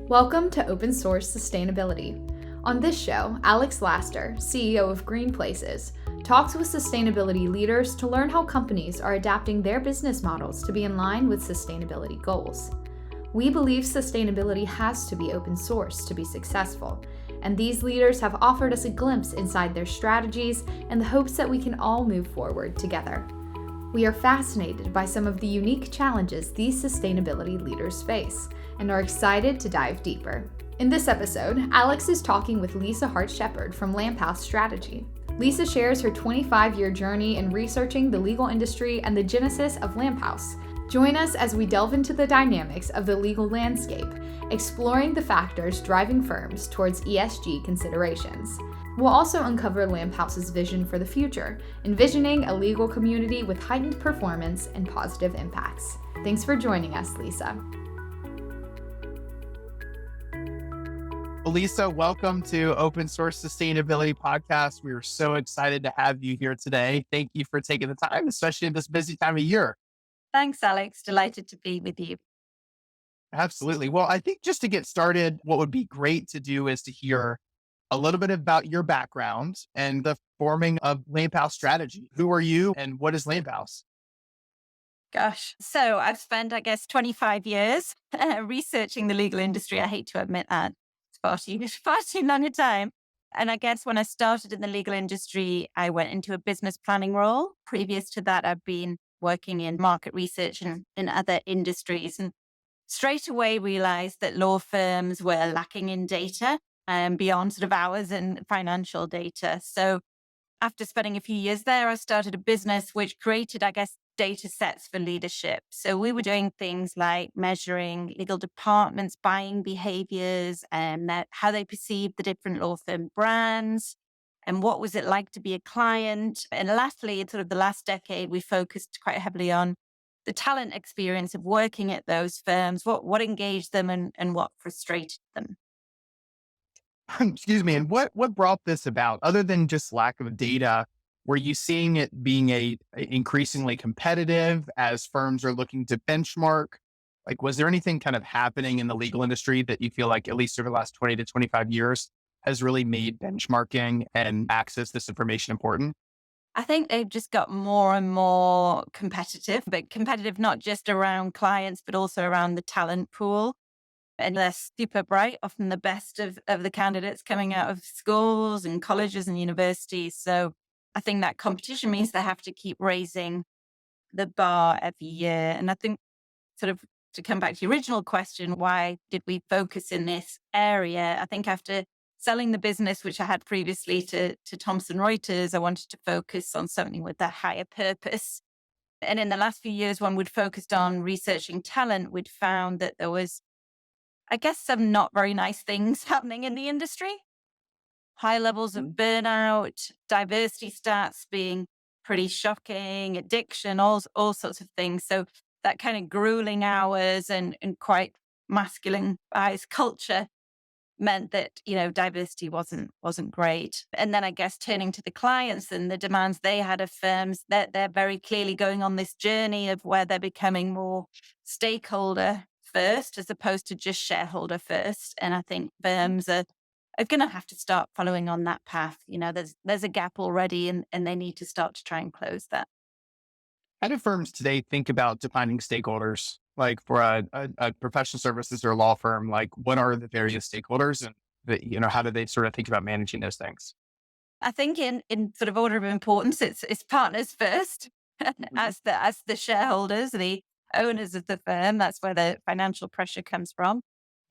Welcome to Open Source Sustainability. On this show, Alex Laster, CEO of Green Places, talks with sustainability leaders to learn how companies are adapting their business models to be in line with sustainability goals. We believe sustainability has to be open source to be successful, and these leaders have offered us a glimpse inside their strategies in the hopes that we can all move forward together. We are fascinated by some of the unique challenges these sustainability leaders face and are excited to dive deeper. In this episode, Alex is talking with Lisa Hart Shepherd from Lamphouse Strategy. Lisa shares her 25-year journey in researching the legal industry and the genesis of Lamphouse. Join us as we delve into the dynamics of the legal landscape, exploring the factors driving firms towards ESG considerations. We'll also uncover Lamphouse's vision for the future, envisioning a legal community with heightened performance and positive impacts. Thanks for joining us, Lisa. Well, Lisa, welcome to Open Source Sustainability Podcast. We are so excited to have you here today. Thank you for taking the time, especially in this busy time of year. Thanks, Alex. Delighted to be with you. Absolutely. Well, I think just to get started, what would be great to do is to hear a little bit about your background and the forming of Lamphouse Strategy. Who are you and what is Lamphouse? Gosh. So I've spent, 25 years researching the legal industry. I hate to admit that. It's far too long a time. And I guess when I started in the legal industry, I went into a business planning role. Previous to that, I've been working in market research and in other industries. And straight away realized that law firms were lacking in data beyond sort of hours and financial data. So after spending a few years there, I started a business which created, data sets for leadership. So we were doing things like measuring legal departments' buying behaviors and how they perceived the different law firm brands and what was it like to be a client. And lastly, in sort of the last decade, we focused quite heavily on the talent experience of working at those firms, what engaged them and what frustrated them. Excuse me. And what brought this about? Other than just lack of data, were you seeing it being a increasingly competitive as firms are looking to benchmark? Like, was there anything kind of happening in the legal industry that you feel like, at least over the last 20 to 25 years, has really made benchmarking and access to this information important? I think they've just got more and more competitive, but competitive not just around clients, but also around the talent pool. And they're super bright, often the best of the candidates coming out of schools and colleges and universities. So I think that competition means they have to keep raising the bar every year. And I think sort of to come back to your original question, why did we focus in this area? I think after selling the business, which I had previously to Thomson Reuters, I wanted to focus on something with a higher purpose. And in the last few years, when we'd focused on researching talent, we'd found that there was, some not very nice things happening in the industry. High levels of burnout, diversity stats being pretty shocking, addiction, all sorts of things. So that kind of grueling hours and quite masculinized culture meant that, diversity wasn't great. And then turning to the clients and the demands they had of firms, that they're very clearly going on this journey of where they're becoming more stakeholder first as opposed to just shareholder first. And I think firms are going to have to start following on that path. There's a gap already and they need to start to try and close that. How do firms today think about defining stakeholders? Like for a professional services or law firm, like what are the various stakeholders and how do they sort of think about managing those things? I think in sort of order of importance, it's partners first as the shareholders, the owners of the firm. That's where the financial pressure comes from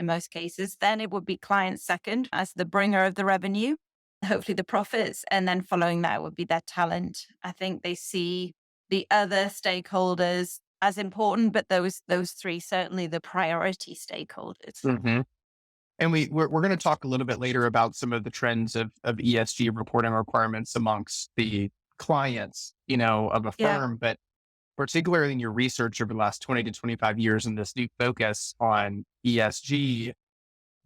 in most cases. Then it would be clients second as the bringer of the revenue, hopefully the profits. And then following that would be their talent. I think they see the other stakeholders as important, but those three, certainly the priority stakeholders. Mm-hmm. And we're going to talk a little bit later about some of the trends of ESG reporting requirements amongst the clients, of a firm, but particularly in your research over the last 20 to 25 years and this new focus on ESG,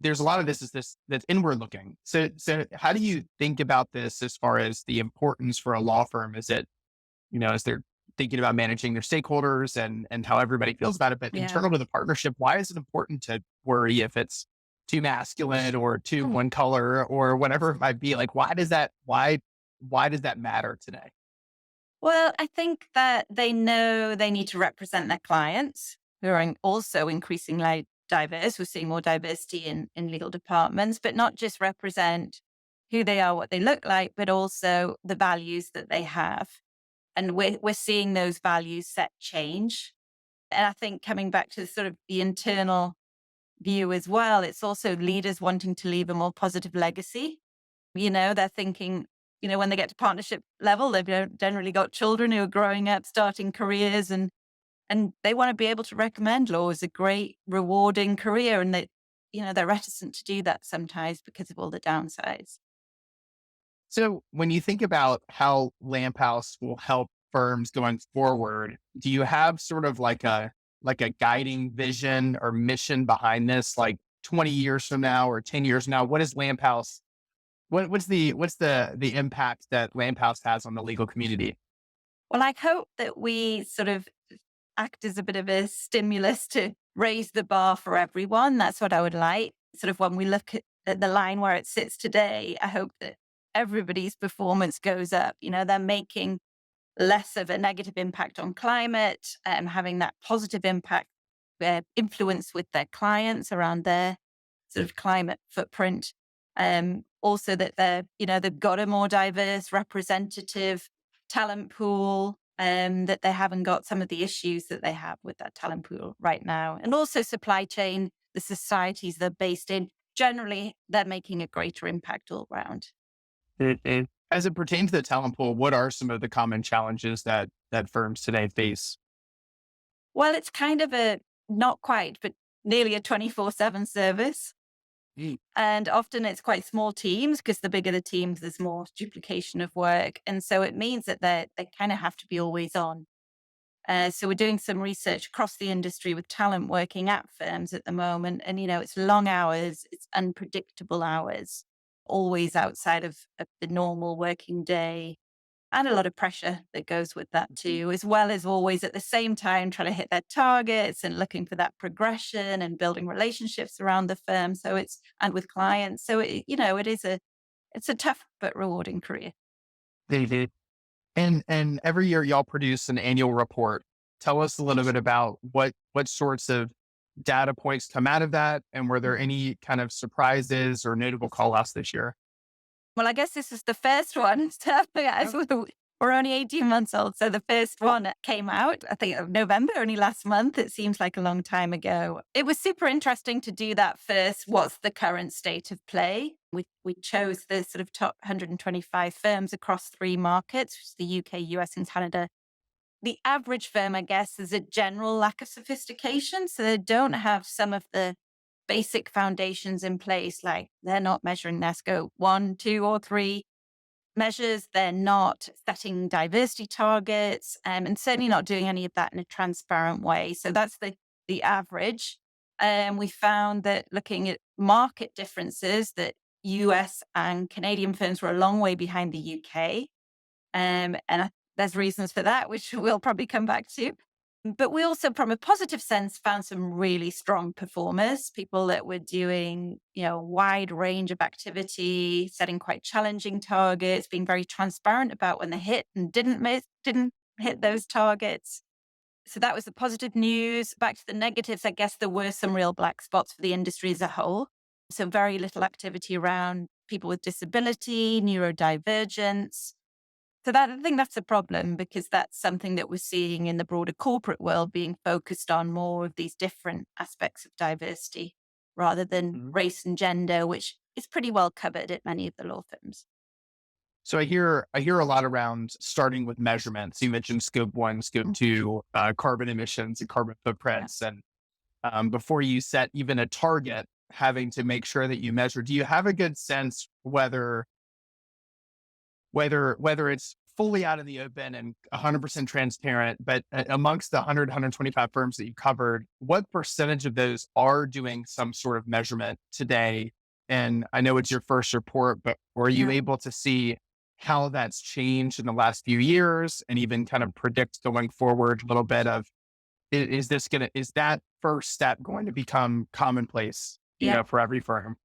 there's a lot of this that's inward looking. So how do you think about this as far as the importance for a law firm? Is it, as they're thinking about managing their stakeholders and how everybody feels about it, but internal to the partnership, why is it important to worry if it's too masculine or too one color or whatever it might be? Like, why does that matter today? Well, I think that they know they need to represent their clients who are also increasingly diverse. We're seeing more diversity in legal departments, but not just represent who they are, what they look like, but also the values that they have. And we're seeing those values set change. And I think coming back to sort of the internal view as well, it's also leaders wanting to leave a more positive legacy. They're thinking, when they get to partnership level, they've generally got children who are growing up, starting careers, and they want to be able to recommend law as a great, rewarding career. And they're reticent to do that sometimes because of all the downsides. So when you think about how Lamp House will help firms going forward, do you have sort of like a guiding vision or mission behind this? Like 20 years from now or 10 years from now, what is Lamp House? What's the impact that Lamp House has on the legal community? Well, I hope that we sort of act as a bit of a stimulus to raise the bar for everyone. That's what I would like. Sort of when we look at the line where it sits today, I hope that everybody's performance goes up. They're making less of a negative impact on climate, having that positive impact, influence with their clients around their sort of climate footprint. Also that they've got a more diverse, representative talent pool, that they haven't got some of the issues that they have with that talent pool right now. And also supply chain, the societies they're based in, generally, they're making a greater impact all around. As it pertains to the talent pool, what are some of the common challenges that firms today face? Well, it's kind of not quite, but nearly a 24/7 service. Mm. And often it's quite small teams because the bigger the teams, there's more duplication of work. And so it means that they kind of have to be always on. So we're doing some research across the industry with talent working at firms at the moment. And, it's long hours, it's unpredictable hours, always outside of the normal working day. And a lot of pressure that goes with that too, as well as always at the same time trying to hit their targets and looking for that progression and building relationships around the firm. And with clients. So it's a tough but rewarding career. David. And every year y'all produce an annual report. Tell us a little bit about what sorts of data points come out of that, and were there any kind of surprises or notable call outs this year? Well, I guess this is the first one. So we're only 18 months old. So the first one came out, I think, of November, only last month. It seems like a long time ago. It was super interesting to do that first. What's the current state of play? We chose the sort of top 125 firms across 3 markets, which is the UK, US, and Canada. The average firm, I guess, is a general lack of sophistication. So they don't have some of the basic foundations in place, like they're not measuring their scope 1, 2, or 3 measures. They're not setting diversity targets, and certainly not doing any of that in a transparent way. So that's the average. We found that looking at market differences, that US and Canadian firms were a long way behind the UK. There's reasons for that, which we'll probably come back to. But we also, from a positive sense, found some really strong performers, people that were doing, a wide range of activity, setting quite challenging targets, being very transparent about when they hit and didn't hit those targets. So that was the positive news. Back to the negatives, I guess there were some real black spots for the industry as a whole. So very little activity around people with disability, neurodivergence. So I think that's a problem, because that's something that we're seeing in the broader corporate world, being focused on more of these different aspects of diversity rather than race and gender, which is pretty well covered at many of the law firms. So I hear a lot around starting with measurements. You mentioned scope 1, scope 2, carbon emissions and carbon footprints. Yeah. And before you set even a target, having to make sure that you measure. Do you have a good sense whether it's fully out in the open and 100% transparent, but amongst the 100, 125 firms that you covered, what percentage of those are doing some sort of measurement today? And I know it's your first report, but were you able to see how that's changed in the last few years, and even kind of predict going forward a little bit of, is that first step going to become commonplace Yeah. for every firm?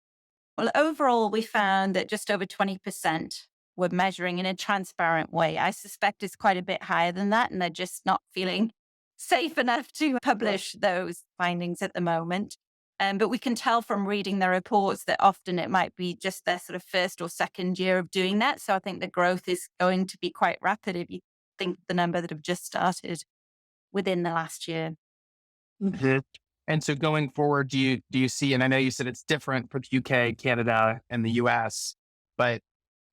Well, overall, we found that just over 20% were measuring in a transparent way. I suspect it's quite a bit higher than that, and they're just not feeling safe enough to publish those findings at the moment. But we can tell from reading their reports that often it might be just their sort of first or second year of doing that. So I think the growth is going to be quite rapid if you think the number that have just started within the last year. Mhm. And so going forward, do you see, and I know you said it's different for the UK, Canada, and the US, but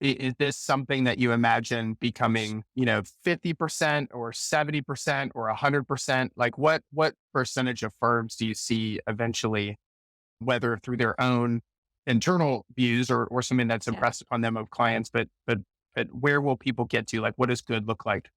is this something that you imagine becoming, 50% or 70% or 100%? Like what percentage of firms do you see eventually, whether through their own internal views or something that's Yeah. impressed upon them of clients, but where will people get to? Like, what does good look like?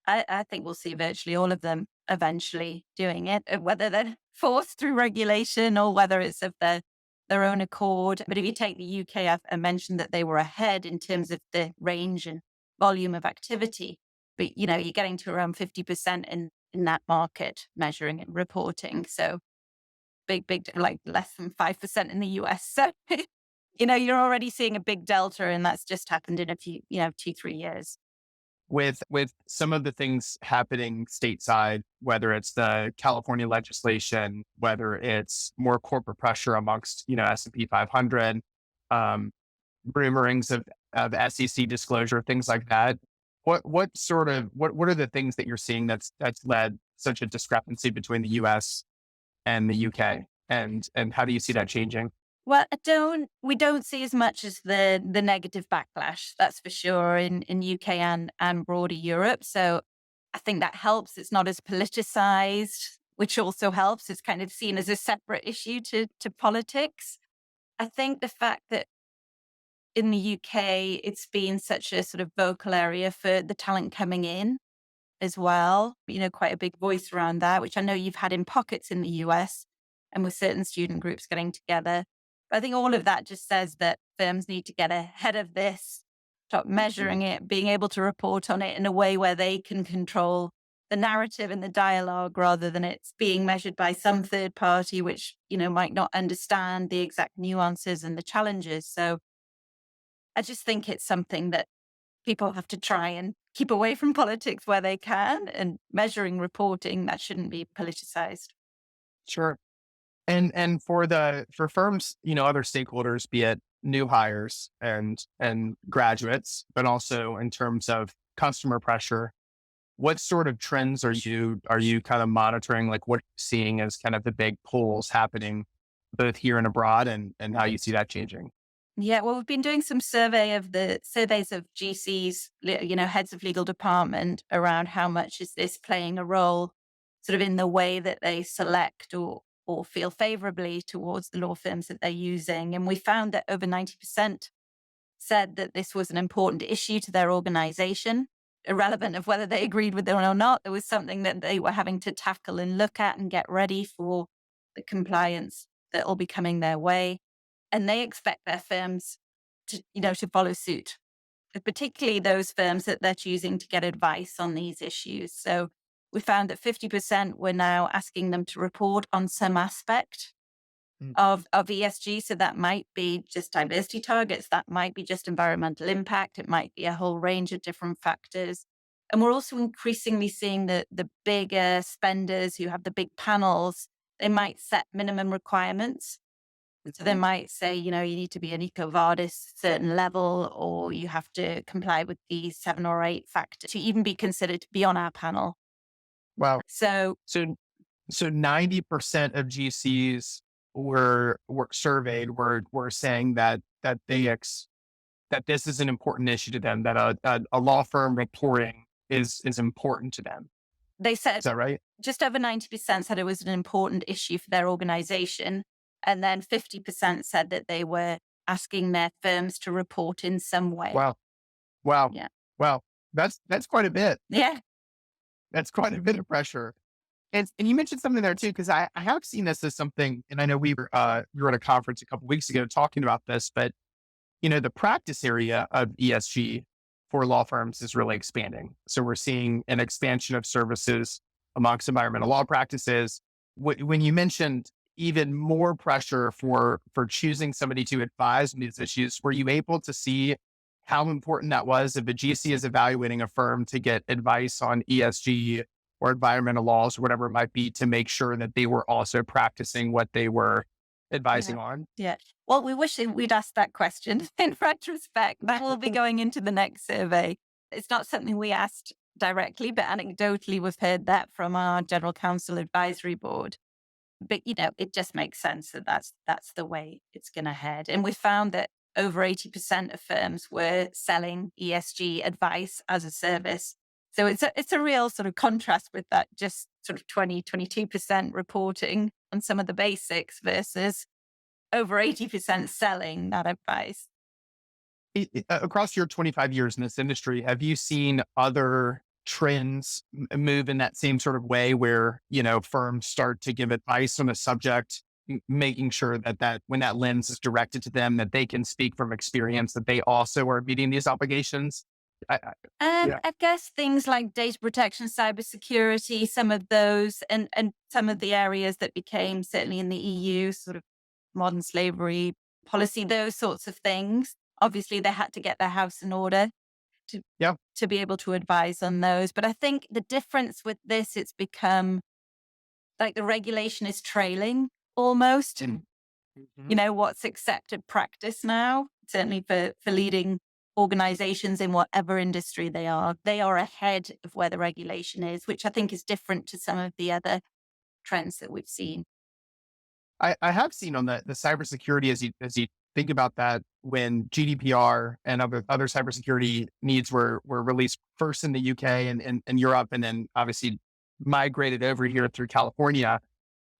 I think we'll see virtually all of them eventually doing it, whether they're forced through regulation or whether it's of their own accord. But if you take the UK, I mentioned that they were ahead in terms of the range and volume of activity. But, you're getting to around 50% in that market, measuring and reporting. So big, like less than 5% in the US. So, you're already seeing a big delta, and that's just happened in a few, 2-3 years. With some of the things happening stateside, whether it's the California legislation, whether it's more corporate pressure amongst, S&P 500, um, rumorings of SEC disclosure, things like that. What are the things that you're seeing that's led such a discrepancy between the US and the UK? And how do you see that changing? Well, we don't see as much as the negative backlash, that's for sure, in UK and broader Europe. So I think that helps. It's not as politicized, which also helps. It's kind of seen as a separate issue to politics. I think the fact that in the UK, it's been such a sort of vocal area for the talent coming in as well, quite a big voice around that, which I know you've had in pockets in the US and with certain student groups getting together. But I think all of that just says that firms need to get ahead of this, start measuring it, being able to report on it in a way where they can control the narrative and the dialogue rather than it's being measured by some third party, which, might not understand the exact nuances and the challenges. So I just think it's something that people have to try and keep away from politics where they can, and measuring reporting that shouldn't be politicized. Sure. And for firms, other stakeholders, be it new hires and graduates, but also in terms of customer pressure, what sort of trends are you kind of monitoring? Like what are you seeing as kind of the big pulls happening both here and abroad, and how you see that changing? Yeah, well, we've been doing some surveys of GCs, heads of legal department, around how much is this playing a role sort of in the way that they select or feel favorably towards the law firms that they're using. And we found that over 90% said that this was an important issue to their organization, irrelevant of whether they agreed with it or not. There was something that they were having to tackle and look at and get ready for the compliance that will be coming their way. And they expect their firms to follow suit, particularly those firms that they're choosing to get advice on these issues. So we found that 50% were now asking them to report on some aspect Mm. of ESG. So that might be just diversity targets, that might be just environmental impact, it might be a whole range of different factors. And we're also increasingly seeing the bigger spenders who have the big panels, they might set minimum requirements. So they might say, you need to be an EcoVadis certain level, or you have to comply with these 7 or 8 factors to even be considered to be on our panel. Wow. So So 90% of GCs were surveyed were saying that that this is an important issue to them, that a law firm reporting is important to them. they said Is that right? just over 90% said it was an important issue for their organization. And then 50% said that they were asking their firms to report in some way. Wow. Wow. Yeah. Wow. That's quite a bit. Yeah. That's quite a bit of pressure. And you mentioned something there too, because I have seen this as something, and I know we were at a conference a couple weeks ago talking about this, but the practice area of ESG for law firms is really expanding. So we're seeing an expansion of services amongst environmental law practices. When you mentioned, even more pressure for choosing somebody to advise on these issues? Were you able to see how important that was if a GC is evaluating a firm to get advice on ESG or environmental laws or whatever it might be to make sure that they were also practicing what they were Yeah. advising on? Yeah. Well, we wish we'd asked that question in retrospect. That will be going into the next survey. It's not something we asked directly, but anecdotally, we've heard that from our general counsel advisory board. But, it just makes sense that that's the way it's going to head. And we found that over 80% of firms were selling ESG advice as a service. So it's a real sort of contrast with that just sort of 22% reporting on some of the basics versus over 80% selling that advice. Across your 25 years in this industry, have you seen other trends move in that same sort of way where, firms start to give advice on a subject, making sure that when that lens is directed to them, that they can speak from experience, that they also are meeting these obligations? Yeah. I guess things like data protection, cybersecurity, some of those, and some of the areas that became certainly in the EU, sort of modern slavery policy, those sorts of things. Obviously, they had to get their house in order to Yeah. to be able to advise on those. But I think the difference with this, it's become like the regulation is trailing almost. Mhm. What's accepted practice now, certainly for leading organizations in whatever industry they are ahead of where the regulation is, which I think is different to some of the other trends that we've seen. I have seen on the cybersecurity as you think about that when GDPR and other cybersecurity needs were released first in the UK and Europe, and then obviously migrated over here through California.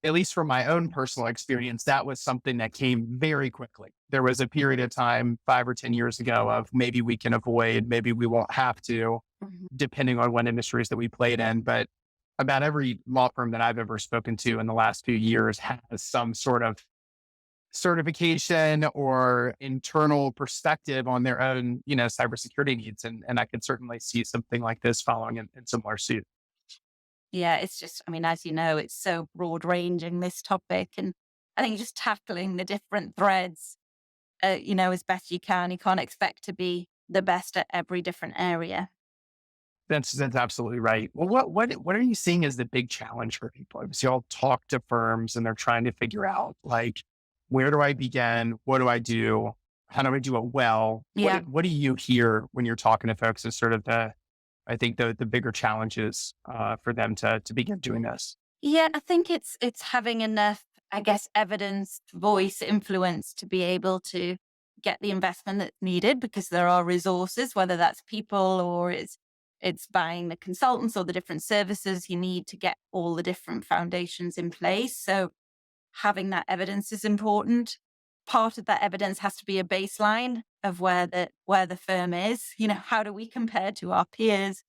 At least from my own personal experience, that was something that came very quickly. There was a period of time 5 or 10 years ago of maybe we can avoid, maybe we won't have to, Mhm. depending on what industries that we played in. But about every law firm that I've ever spoken to in the last few years has some sort of certification or internal perspective on their own, cybersecurity needs. And I could certainly see something like this following in similar suit. Yeah, it's just, I mean, as you know, it's so broad ranging, this topic. And I think just tackling the different threads, as best you can. You can't expect to be the best at every different area. That's absolutely right. Well, what are you seeing as the big challenge for people? As you all talk to firms and they're trying to figure out like, where do I begin? What do I do? How do I do it well? Yeah. What do you hear when you're talking to folks as sort of I think the bigger challenges for them to begin doing this? Yeah, I think it's having enough, I guess, evidence, voice, influence to be able to get the investment that's needed because there are resources, whether that's people or it's buying the consultants or the different services you need to get all the different foundations in place. So having that evidence is important. Part of that evidence has to be a baseline of where the firm is. How do we compare to our peers?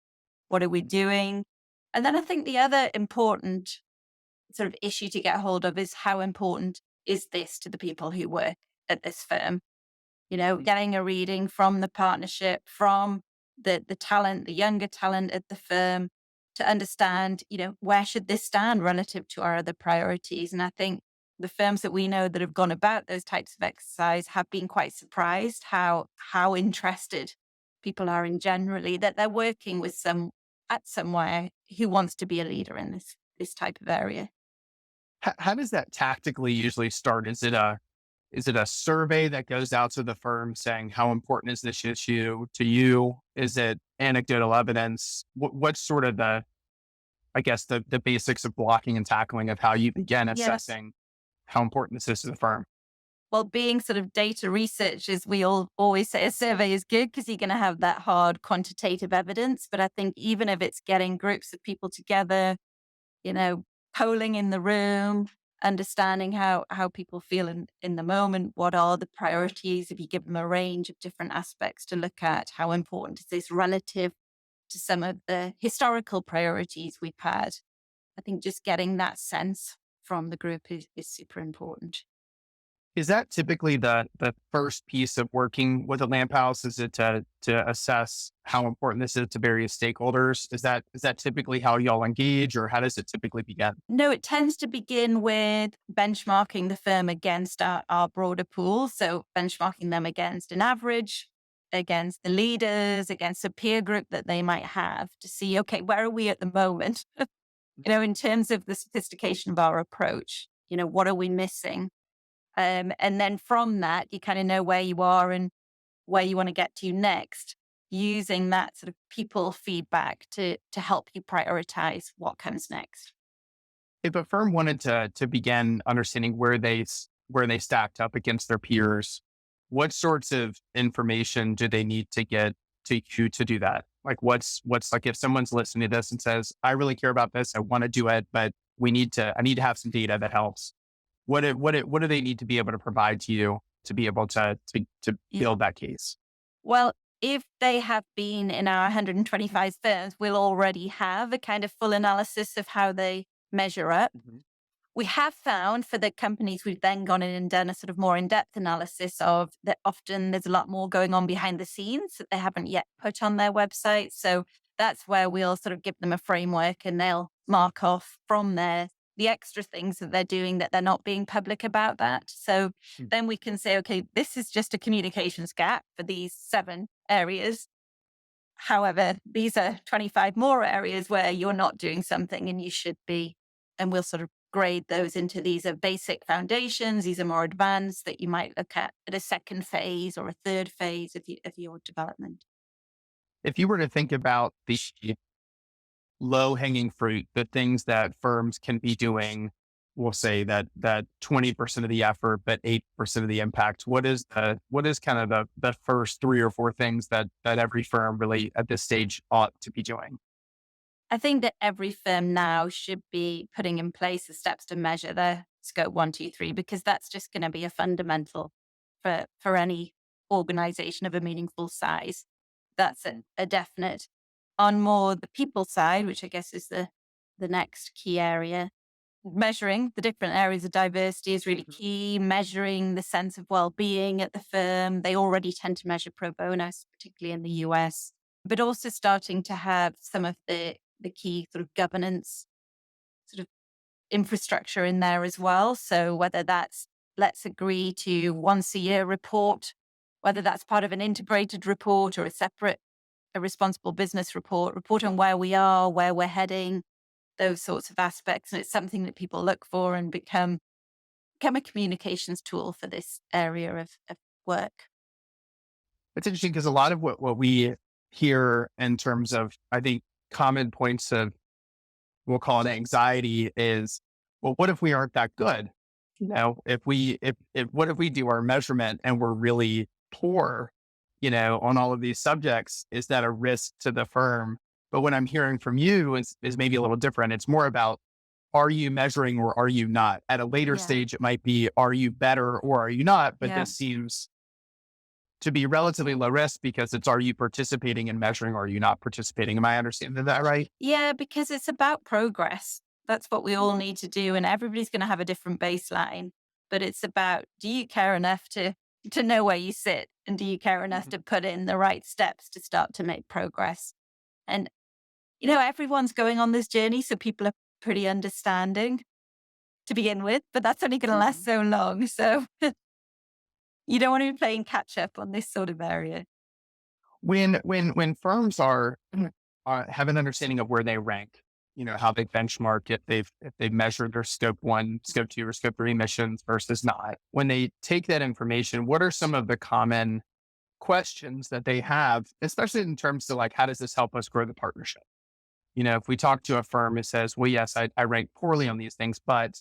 What are we doing? And then I think the other important sort of issue to get hold of is how important is this to the people who work at this firm? Getting a reading from the partnership, from the talent, the younger talent at the firm to understand, where should this stand relative to our other priorities? And I think the firms that we know that have gone about those types of exercise have been quite surprised how interested people are in generally that they're working with somewhere who wants to be a leader in this type of area. How does that tactically usually start? Is it a survey that goes out to the firm saying how important is this issue to you? Is it anecdotal evidence? What's sort of I guess the basics of blocking and tackling of how you begin Yeah. assessing how important this is to the firm? Well, being sort of data research, as we all always say, a survey is good because you're going to have that hard quantitative evidence. But I think even if it's getting groups of people together, you know, polling in the room, understanding how people feel in the moment, what are the priorities, if you give them a range of different aspects to look at, how important is this relative to some of the historical priorities we've had. I think just getting that sense from the group is super important. Is that typically the first piece of working with a lamp house? Is it to assess how important this is to various stakeholders? Is that typically how y'all engage, or how does it typically begin? No, it tends to begin with benchmarking the firm against our broader pool. So benchmarking them against an average, against the leaders, against a peer group that they might have to see, okay, where are we at the moment? In terms of the sophistication of our approach, what are we missing? And then from that, you kind of know where you are and where you want to get to next, using that sort of people feedback to help you prioritize what comes next. If a firm wanted to begin understanding where they stacked up against their peers, what sorts of information do they need to get to you to do that? Like what's like if someone's listening to this and says, I really care about this, I want to do it, but I need to have some data that helps. What do they need to be able to provide to you to be able to Yeah. build that case? Well, if they have been in our 125 firms, we'll already have a kind of full analysis of how they measure up. Mhm. We have found for the companies, we've then gone in and done a sort of more in-depth analysis of that often there's a lot more going on behind the scenes that they haven't yet put on their website. So that's where we'll sort of give them a framework and they'll mark off from there the extra things that they're doing that they're not being public about that. So Hmm. then we can say, okay, this is just a communications gap for these 7 areas. However, these are 25 more areas where you're not doing something and you should be. And we'll sort of grade those into these are basic foundations. These are more advanced that you might look at a second phase or a third phase of your development. If you were to think about the low hanging fruit, the things that firms can be doing, we'll say that 20% of the effort, but 8% of the impact. What is kind of the first 3 or 4 things that every firm really at this stage ought to be doing? I think that every firm now should be putting in place the steps to measure their scope 1, 2, 3, because that's just going to be a fundamental for any organization of a meaningful size. That's a definite. On more the people side, which I guess is the next key area, measuring the different areas of diversity is really key. Measuring the sense of well-being at the firm. They already tend to measure pro bono, particularly in the US, but also starting to have some of the key sort of governance sort of infrastructure in there as well. So whether that's let's agree to once a year report, whether that's part of an integrated report or a responsible business report on where we are, where we're heading, those sorts of aspects. And it's something that people look for and become a communications tool for this area of work. It's interesting because a lot of what we hear in terms of, I think, common points of, we'll call it anxiety is, well, what if we aren't that good? If what if we do our measurement and we're really poor, on all of these subjects, is that a risk to the firm? But what I'm hearing from you is maybe a little different. It's more about, are you measuring or are you not? At a later Yeah. stage, it might be, are you better or are you not? But Yeah. this seems to be relatively low risk because it's, are you participating in measuring or are you not participating? Am I understanding that right? Yeah, because it's about progress. That's what we all need to do. And everybody's going to have a different baseline. But it's about, do you care enough to know where you sit? And do you care enough Mhm. to put in the right steps to start to make progress? And, everyone's going on this journey. So people are pretty understanding to begin with, but that's only going to last Mhm. so long. So you don't want to be playing catch up on this sort of area. When firms have an understanding of where they rank, how they benchmark, if they've measured their scope 1, scope 2, or scope 3 emissions versus not. When they take that information, what are some of the common questions that they have, especially in terms of like, how does this help us grow the partnership? If we talk to a firm who says, well, yes, I rank poorly on these things, but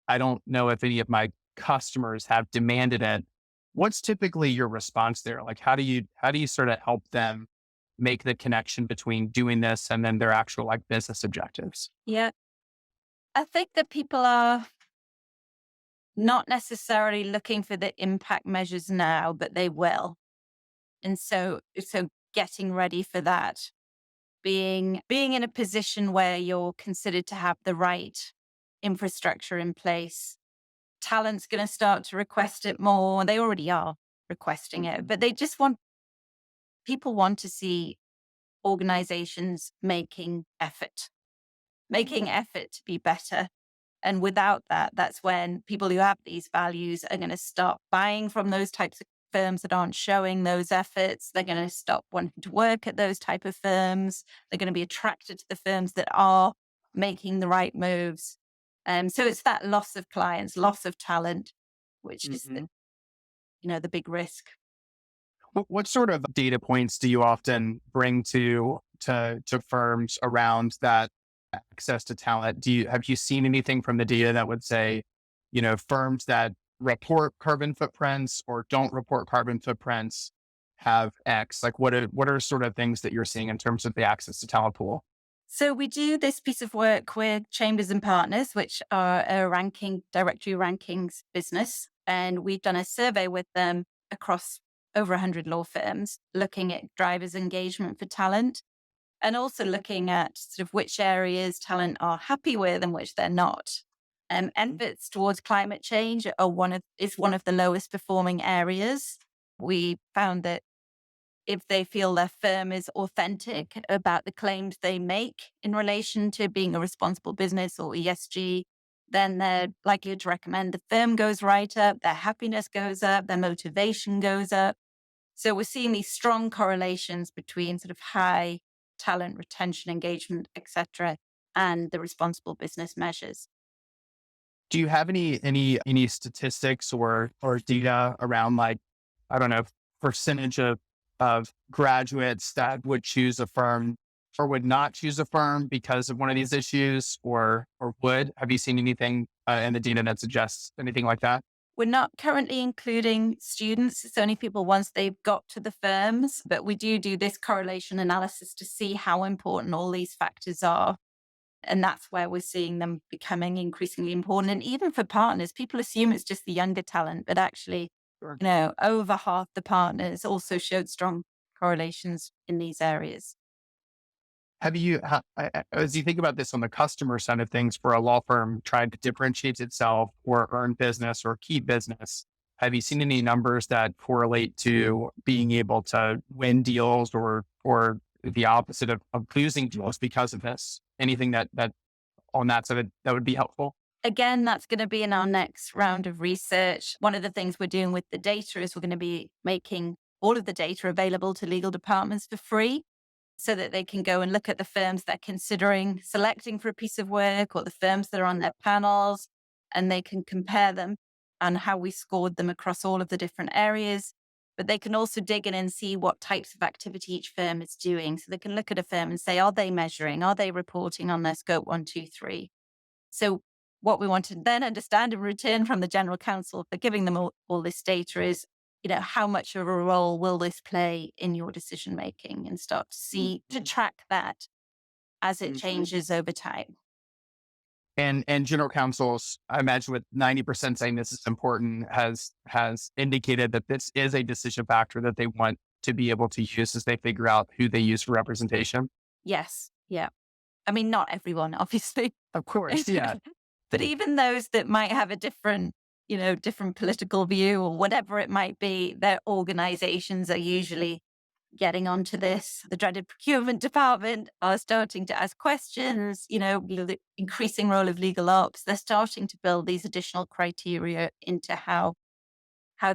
I don't know if any of my customers have demanded it. What's typically your response there? Like, how do you sort of help them make the connection between doing this and then their actual like business objectives? Yeah. I think that people are not necessarily looking for the impact measures now, but they will. And so getting ready for that, being in a position where you're considered to have the right infrastructure in place talent's going to start to request it more. They already are requesting it, but people want to see organizations making effort to be better. And without that, that's when people who have these values are going to stop buying from those types of firms that aren't showing those efforts. They're going to stop wanting to work at those type of firms. They're going to be attracted to the firms that are making the right moves. So it's that loss of clients, loss of talent, which is the big risk. What sort of data points do you often bring to firms around that access to talent? Have you seen anything from the data that would say, firms that report carbon footprints or don't report carbon footprints have X? Like what are sort of things that you're seeing in terms of the access to talent pool? So we do this piece of work with Chambers and Partners, which are a directory rankings business. And we've done a survey with them across over 100 law firms, looking at drivers' engagement for talent and also looking at sort of which areas talent are happy with and which they're not. Efforts towards climate change is one of the lowest performing areas. We found that if they feel their firm is authentic about the claims they make in relation to being a responsible business or ESG, then they're likely to recommend the firm goes right up, their happiness goes up, their motivation goes up. So we're seeing these strong correlations between sort of high talent retention, engagement, etc., and the responsible business measures. Do you have any statistics or data around, like, I don't know, percentage of graduates that would choose a firm or would not choose a firm because of one of these issues, or would? Have you seen anything in the data that suggests anything like that? We're not currently including students. It's only people once they've got to the firms, but we do this correlation analysis to see how important all these factors are. And that's where we're seeing them becoming increasingly important. And even for partners, people assume it's just the younger talent, but actually, Sure. over half the partners also showed strong correlations in these areas. As you think about this on the customer side of things, for a law firm trying to differentiate itself or earn business or keep business, have you seen any numbers that correlate to being able to win deals or the opposite of losing deals because of this? Anything that on that side that would be helpful? Again, that's going to be in our next round of research. One of the things we're doing with the data is we're going to be making all of the data available to legal departments for free, so that they can go and look at the firms they're considering selecting for a piece of work or the firms that are on their panels, and they can compare them and how we scored them across all of the different areas. But they can also dig in and see what types of activity each firm is doing. So they can look at a firm and say, are they measuring? Are they reporting on their scope 1, 2, 3? So what we want to then understand in return from the general counsel for giving them all this data is, how much of a role will this play in your decision making, and start to track that as it changes over time. And general counsels, I imagine, with 90% saying this is important, has indicated that this is a decision factor that they want to be able to use as they figure out who they use for representation. Yes. Yeah. I mean, not everyone, obviously. Of course. Yeah. But even those that might have a different political view or whatever it might be, their organizations are usually getting onto this. The dreaded procurement department are starting to ask questions, the increasing role of legal ops. They're starting to build these additional criteria into how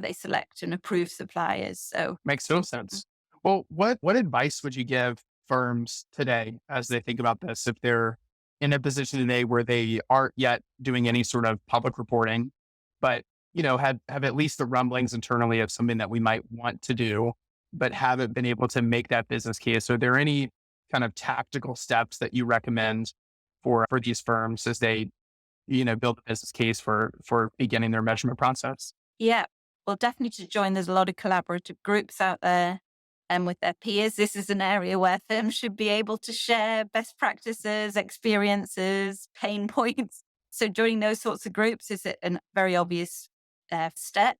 they select and approve suppliers. So makes total sense. Well, what advice would you give firms today as they think about this, if they're in a position today where they aren't yet doing any sort of public reporting, but have at least the rumblings internally of something that we might want to do, but haven't been able to make that business case? Are there any kind of tactical steps that you recommend for these firms as they build a business case for beginning their measurement process? Yeah, well, definitely to join. There's a lot of collaborative groups out there, and with their peers. This is an area where firms should be able to share best practices, experiences, pain points. So joining those sorts of groups is a very obvious step.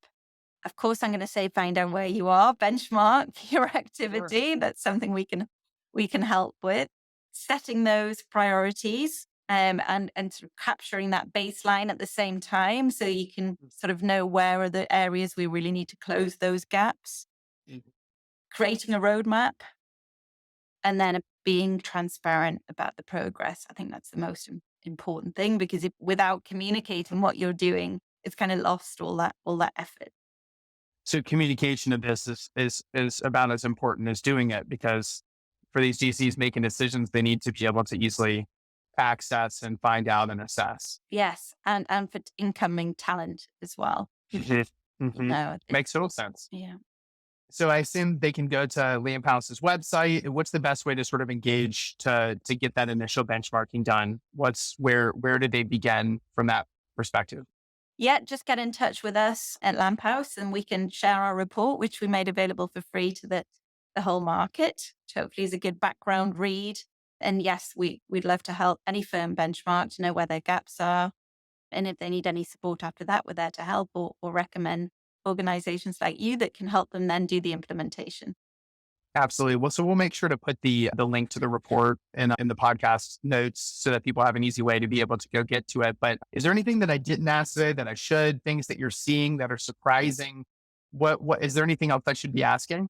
Of course, I'm going to say find out where you are, benchmark your activity. Sure. That's something we can help with. Setting those priorities and sort of capturing that baseline at the same time, so you can sort of know where are the areas we really need to close those gaps, creating a roadmap, and then being transparent about the progress. I think that's the most important thing, because without communicating what you're doing, it's kind of lost all that effort. So communication of this is about as important as doing it, because for these GCs making decisions, they need to be able to easily access and find out and assess. Yes, and for incoming talent as well. No, Makes total sense. Yeah. So I assume they can go to Liam House's website. What's the best way to sort of engage to get that initial benchmarking done? Where did they begin from that perspective? Yeah, just get in touch with us at Lamp House and we can share our report, which we made available for free to the whole market, which hopefully is a good background read. And yes, we'd love to help any firm benchmark to know where their gaps are. And if they need any support after that, we're there to help or recommend organizations like you that can help them then do the implementation. Absolutely. Well, so we'll make sure to put the link to the report in the podcast notes so that people have an easy way to be able to go get to it. But is there anything that I didn't ask today that I should, things that you're seeing that are surprising? What is there anything else I should be asking?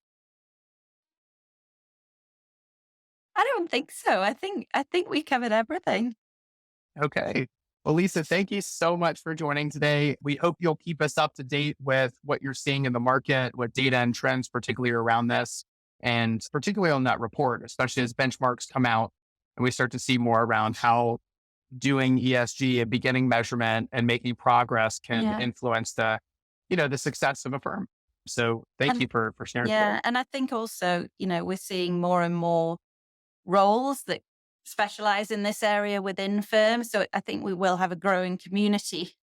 I don't think so. I think we covered everything. Okay. Well, Lisa, thank you so much for joining today. We hope you'll keep us up to date with what you're seeing in the market, with data and trends, particularly around this, and particularly on that report, especially as benchmarks come out and we start to see more around how doing ESG, a beginning measurement and making progress can influence the success of a firm. So thank you for sharing. Yeah. And I think also, we're seeing more and more roles that specialize in this area within firms. So I think we will have a growing community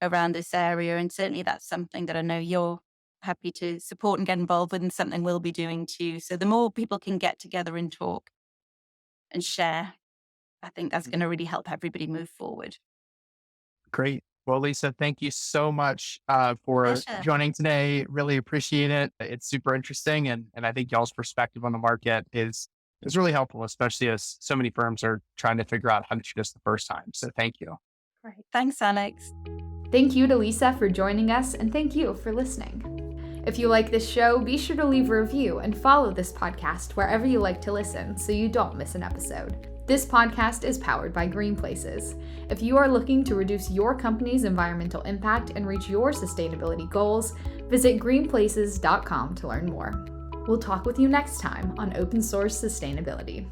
around this area. And certainly that's something that I know you're happy to support and get involved with, and something we'll be doing too. So the more people can get together and talk and share, I think that's going to really help everybody move forward. Great. Well, Lisa, thank you so much for Pleasure. joining today. Really appreciate it. It's super interesting. And I think y'all's perspective on the market is really helpful, especially as so many firms are trying to figure out how to do this the first time. So thank you. Great. Thanks, Alex. Thank you to Lisa for joining us, and thank you for listening. If you like this show, be sure to leave a review and follow this podcast wherever you like to listen so you don't miss an episode. This podcast is powered by Green Places. If you are looking to reduce your company's environmental impact and reach your sustainability goals, visit greenplaces.com to learn more. We'll talk with you next time on Open Source Sustainability.